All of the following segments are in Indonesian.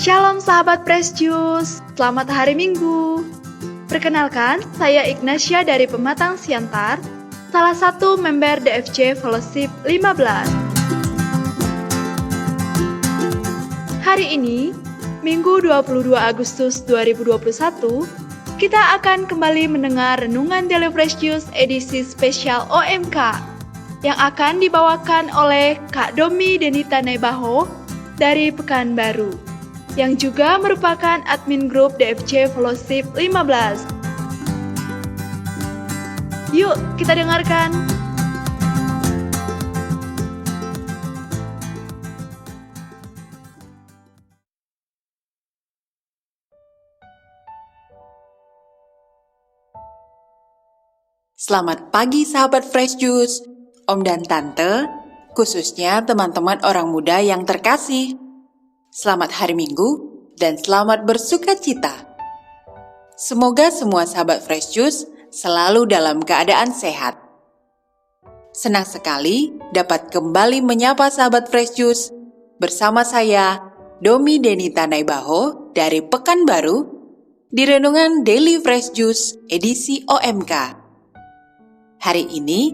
Shalom sahabat Fresh Juice, selamat hari Minggu. Perkenalkan, saya Ignatia dari Pematang Siantar, salah satu member DFJ Fellowship 15. Hari ini, Minggu 22 Agustus 2021, kita akan kembali mendengar Renungan Daily Fresh Juice edisi spesial OMK yang akan dibawakan oleh Kak Domi Denita Nebaho dari Pekanbaru, yang juga merupakan admin grup DFJ Fellowship 15. Yuk, kita dengarkan. Selamat pagi sahabat Fresh Juice, Om dan Tante, khususnya teman-teman orang muda yang terkasih. Selamat hari Minggu dan selamat bersuka cita. Semoga semua sahabat Fresh Juice selalu dalam keadaan sehat. Senang sekali dapat kembali menyapa sahabat Fresh Juice bersama saya, Domi Denita Nebaho dari Pekanbaru, di Renungan Daily Fresh Juice edisi OMK. Hari ini,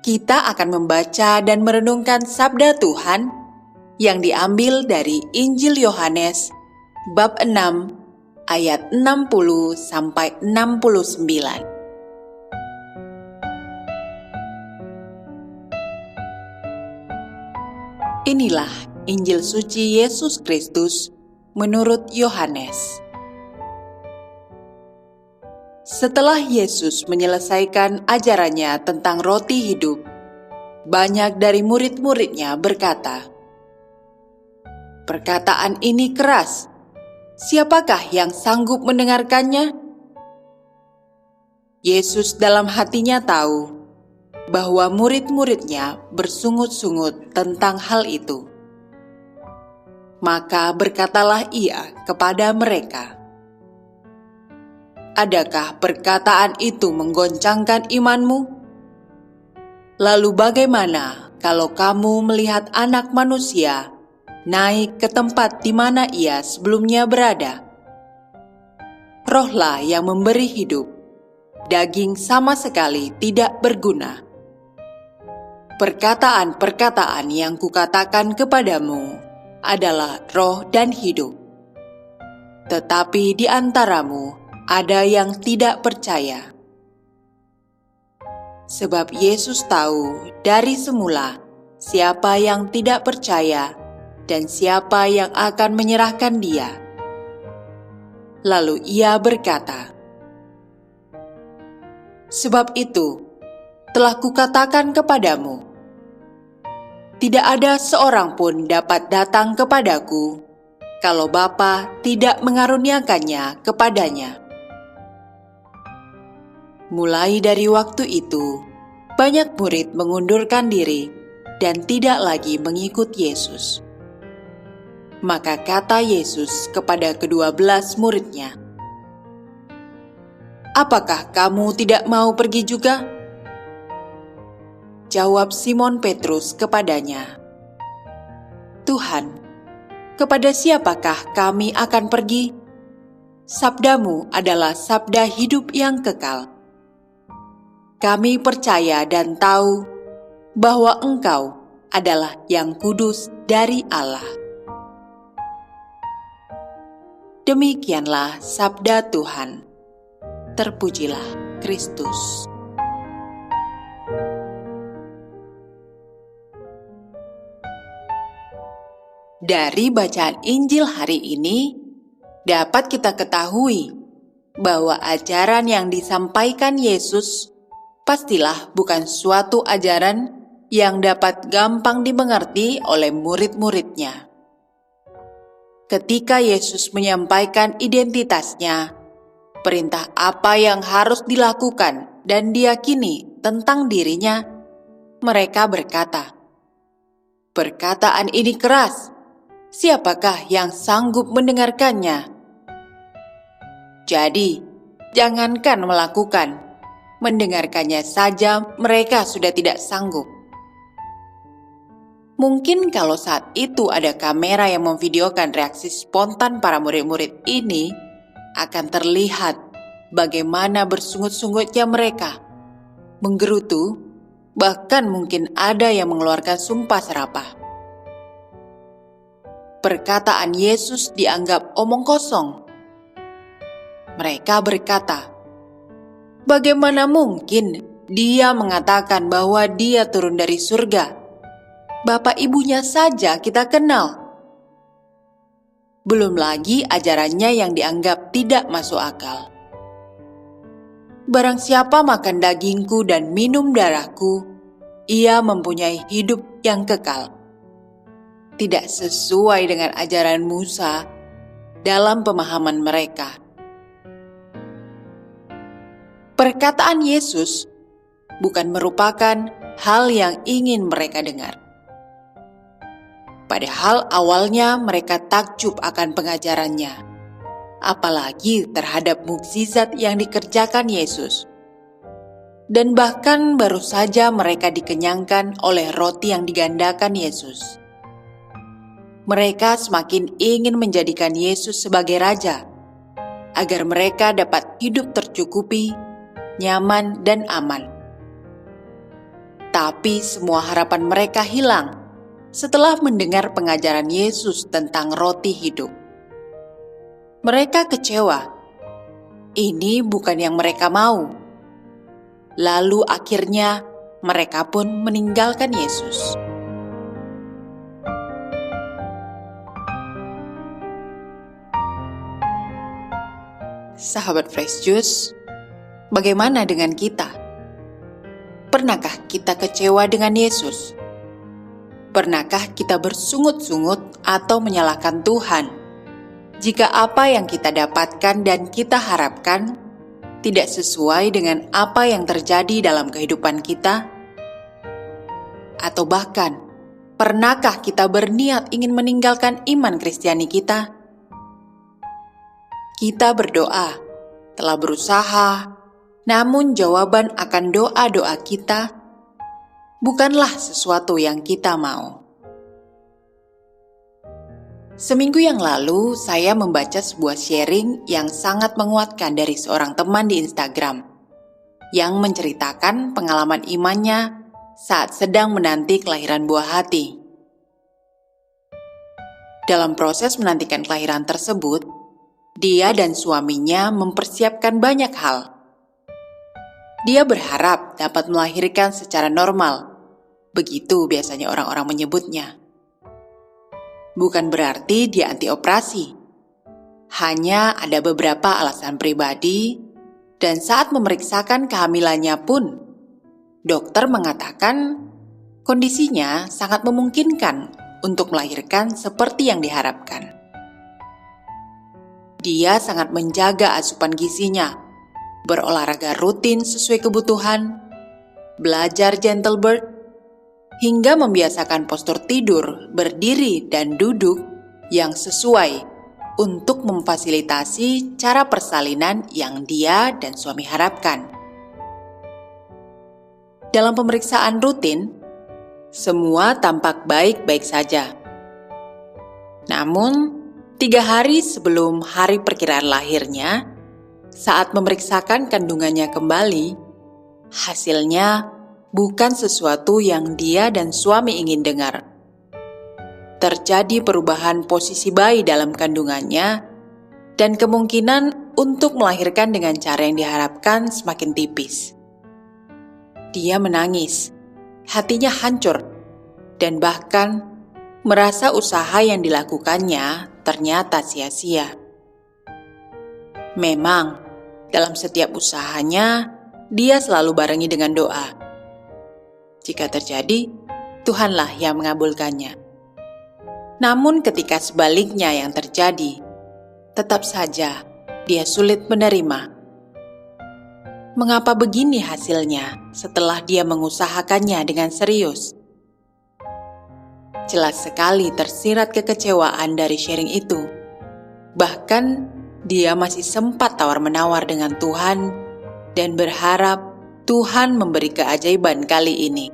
kita akan membaca dan merenungkan Sabda Tuhan yang diambil dari Injil Yohanes, bab 6, ayat 60-69. Inilah Injil suci Yesus Kristus menurut Yohanes. Setelah Yesus menyelesaikan ajarannya tentang roti hidup, banyak dari murid-muridnya berkata, "Perkataan ini keras, siapakah yang sanggup mendengarkannya?" Yesus dalam hatinya tahu bahwa murid-muridnya bersungut-sungut tentang hal itu. Maka berkatalah ia kepada mereka, "Adakah perkataan itu menggoncangkan imanmu? Lalu bagaimana kalau kamu melihat Anak Manusia naik ke tempat di mana ia sebelumnya berada? Rohlah yang memberi hidup, daging sama sekali tidak berguna. Perkataan-perkataan yang kukatakan kepadamu adalah roh dan hidup. Tetapi di antaramu ada yang tidak percaya." Sebab Yesus tahu dari semula siapa yang tidak percaya dan siapa yang akan menyerahkan dia. Lalu ia berkata, "Sebab itu, telah kukatakan kepadamu, tidak ada seorang pun dapat datang kepadaku kalau Bapa tidak mengaruniakannya kepadanya." Mulai dari waktu itu, banyak murid mengundurkan diri dan tidak lagi mengikut Yesus. Maka kata Yesus kepada ke-12 muridnya, "Apakah kamu tidak mau pergi juga?" Jawab Simon Petrus kepadanya, "Tuhan, kepada siapakah kami akan pergi? Sabdamu adalah sabda hidup yang kekal. Kami percaya dan tahu bahwa Engkau adalah yang kudus dari Allah." Demikianlah sabda Tuhan. Terpujilah Kristus. Dari bacaan Injil hari ini, dapat kita ketahui bahwa ajaran yang disampaikan Yesus pastilah bukan suatu ajaran yang dapat gampang dimengerti oleh murid-muridnya. Ketika Yesus menyampaikan identitasnya, perintah apa yang harus dilakukan dan diyakini tentang dirinya, mereka berkata, "Perkataan ini keras, siapakah yang sanggup mendengarkannya?" Jadi, jangankan melakukan, mendengarkannya saja mereka sudah tidak sanggup. Mungkin kalau saat itu ada kamera yang memvideokan reaksi spontan para murid-murid ini, akan terlihat bagaimana bersungut-sungutnya mereka, menggerutu, bahkan mungkin ada yang mengeluarkan sumpah serapah. Perkataan Yesus dianggap omong kosong. Mereka berkata, "Bagaimana mungkin dia mengatakan bahwa dia turun dari surga? Bapak ibunya saja kita kenal." Belum lagi ajarannya yang dianggap tidak masuk akal. "Barang siapa makan dagingku dan minum darahku, ia mempunyai hidup yang kekal." Tidak sesuai dengan ajaran Musa dalam pemahaman mereka. Perkataan Yesus bukan merupakan hal yang ingin mereka dengar. Padahal awalnya mereka takjub akan pengajarannya, apalagi terhadap mukjizat yang dikerjakan Yesus. Dan bahkan baru saja mereka dikenyangkan oleh roti yang digandakan Yesus. Mereka semakin ingin menjadikan Yesus sebagai raja, agar mereka dapat hidup tercukupi, nyaman, dan aman. Tapi semua harapan mereka hilang setelah mendengar pengajaran Yesus tentang roti hidup. Mereka kecewa. Ini bukan yang mereka mau. Lalu akhirnya mereka pun meninggalkan Yesus. Sahabat Fresh Juice, bagaimana dengan kita? Pernahkah kita kecewa dengan Yesus? Pernahkah kita bersungut-sungut atau menyalahkan Tuhan jika apa yang kita dapatkan dan kita harapkan tidak sesuai dengan apa yang terjadi dalam kehidupan kita? Atau bahkan, pernahkah kita berniat ingin meninggalkan iman Kristiani kita? Kita berdoa, telah berusaha, namun jawaban akan doa-doa kita bukanlah sesuatu yang kita mau. Seminggu yang lalu, saya membaca sebuah sharing yang sangat menguatkan dari seorang teman di Instagram yang menceritakan pengalaman imannya saat sedang menanti kelahiran buah hati. Dalam proses menantikan kelahiran tersebut, dia dan suaminya mempersiapkan banyak hal. Dia berharap dapat melahirkan secara normal. Begitu biasanya orang-orang menyebutnya. Bukan berarti dia anti operasi. Hanya ada beberapa alasan pribadi, dan saat memeriksakan kehamilannya pun, dokter mengatakan kondisinya sangat memungkinkan untuk melahirkan seperti yang diharapkan. Dia sangat menjaga asupan gizinya, berolahraga rutin sesuai kebutuhan, belajar gentle birth, hingga membiasakan postur tidur, berdiri, dan duduk yang sesuai untuk memfasilitasi cara persalinan yang dia dan suami harapkan. Dalam pemeriksaan rutin, semua tampak baik-baik saja. Namun, 3 hari sebelum hari perkiraan lahirnya, saat memeriksakan kandungannya kembali, hasilnya bukan sesuatu yang dia dan suami ingin dengar. Terjadi perubahan posisi bayi dalam kandungannya, dan kemungkinan untuk melahirkan dengan cara yang diharapkan semakin tipis. Dia menangis, hatinya hancur, dan bahkan merasa usaha yang dilakukannya ternyata sia-sia. Memang, dalam setiap usahanya, dia selalu barengi dengan doa. Jika terjadi, Tuhanlah yang mengabulkannya. Namun ketika sebaliknya yang terjadi, tetap saja dia sulit menerima. Mengapa begini hasilnya setelah dia mengusahakannya dengan serius? Jelas sekali tersirat kekecewaan dari sharing itu. Bahkan dia masih sempat tawar-menawar dengan Tuhan dan berharap Tuhan memberi keajaiban kali ini.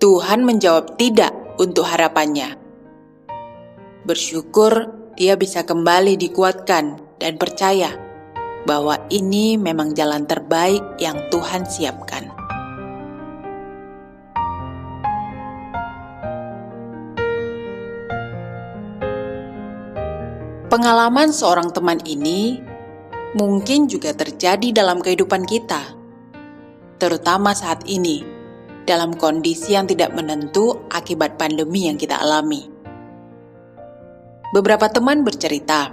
Tuhan menjawab tidak untuk harapannya. Bersyukur dia bisa kembali dikuatkan dan percaya bahwa ini memang jalan terbaik yang Tuhan siapkan. Pengalaman seorang teman ini mungkin juga terjadi dalam kehidupan kita, terutama saat ini, dalam kondisi yang tidak menentu akibat pandemi yang kita alami. Beberapa teman bercerita,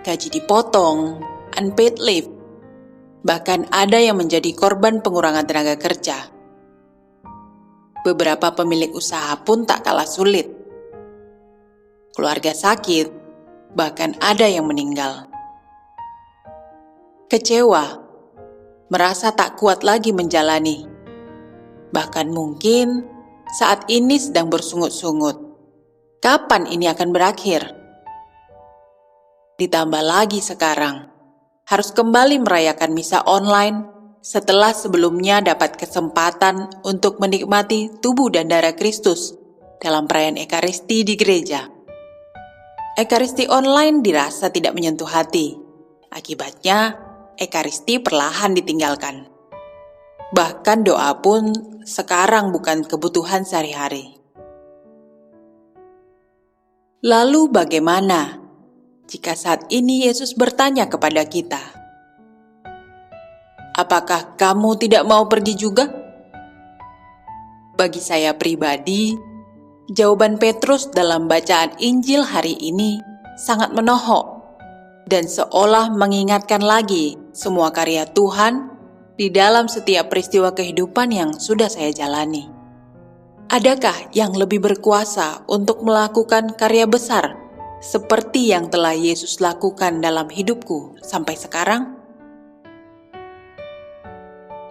gaji dipotong, unpaid leave, bahkan ada yang menjadi korban pengurangan tenaga kerja. Beberapa pemilik usaha pun tak kalah sulit. Keluarga sakit, bahkan ada yang meninggal. Kecewa, merasa tak kuat lagi menjalani. Bahkan mungkin saat ini sedang bersungut-sungut. Kapan ini akan berakhir? Ditambah lagi sekarang, harus kembali merayakan misa online setelah sebelumnya dapat kesempatan untuk menikmati tubuh dan darah Kristus dalam perayaan Ekaristi di gereja. Ekaristi online dirasa tidak menyentuh hati. Akibatnya, Ekaristi perlahan ditinggalkan. Bahkan doa pun sekarang bukan kebutuhan sehari-hari. Lalu bagaimana jika saat ini Yesus bertanya kepada kita, apakah kamu tidak mau pergi juga? Bagi saya pribadi, jawaban Petrus dalam bacaan Injil hari ini sangat menohok dan seolah mengingatkan lagi semua karya Tuhan di dalam setiap peristiwa kehidupan yang sudah saya jalani. Adakah yang lebih berkuasa untuk melakukan karya besar seperti yang telah Yesus lakukan dalam hidupku sampai sekarang?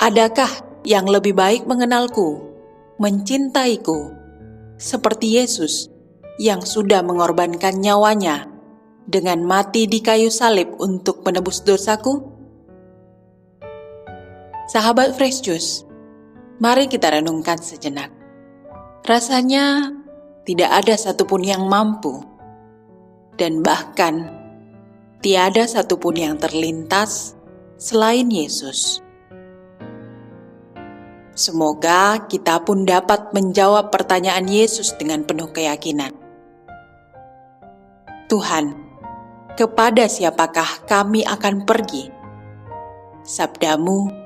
Adakah yang lebih baik mengenalku, mencintaiku, seperti Yesus yang sudah mengorbankan nyawanya dengan mati di kayu salib untuk menebus dosaku? Sahabat Fresh Juice, mari kita renungkan sejenak. Rasanya tidak ada satupun yang mampu, dan bahkan tiada satupun yang terlintas selain Yesus. Semoga kita pun dapat menjawab pertanyaan Yesus dengan penuh keyakinan. Tuhan, kepada siapakah kami akan pergi? Sabdamu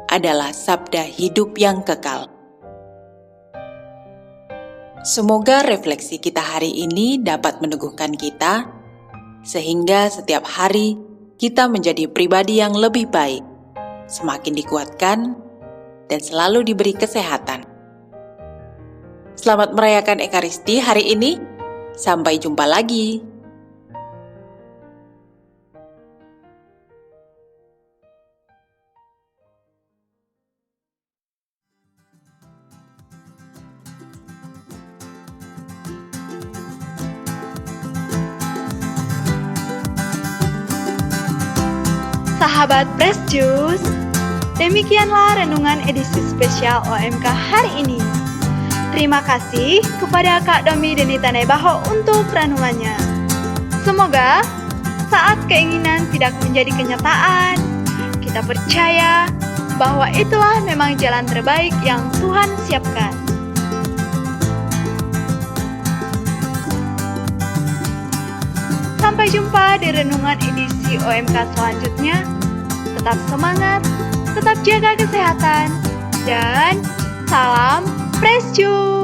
adalah sabda hidup yang kekal. Semoga refleksi kita hari ini dapat meneguhkan kita, sehingga setiap hari kita menjadi pribadi yang lebih baik, semakin dikuatkan, dan selalu diberi kesehatan. Selamat merayakan Ekaristi hari ini. Sampai jumpa lagi. Sahabat Fresh Juice, demikianlah renungan edisi spesial OMK hari ini. Terima kasih kepada Kak Domi Denita Nebaho untuk renungannya. Semoga saat keinginan tidak menjadi kenyataan, kita percaya bahwa itulah memang jalan terbaik yang Tuhan siapkan. Sampai jumpa di renungan edisi OMK selanjutnya. Tetap semangat, tetap jaga kesehatan, dan salam Fresh Juice.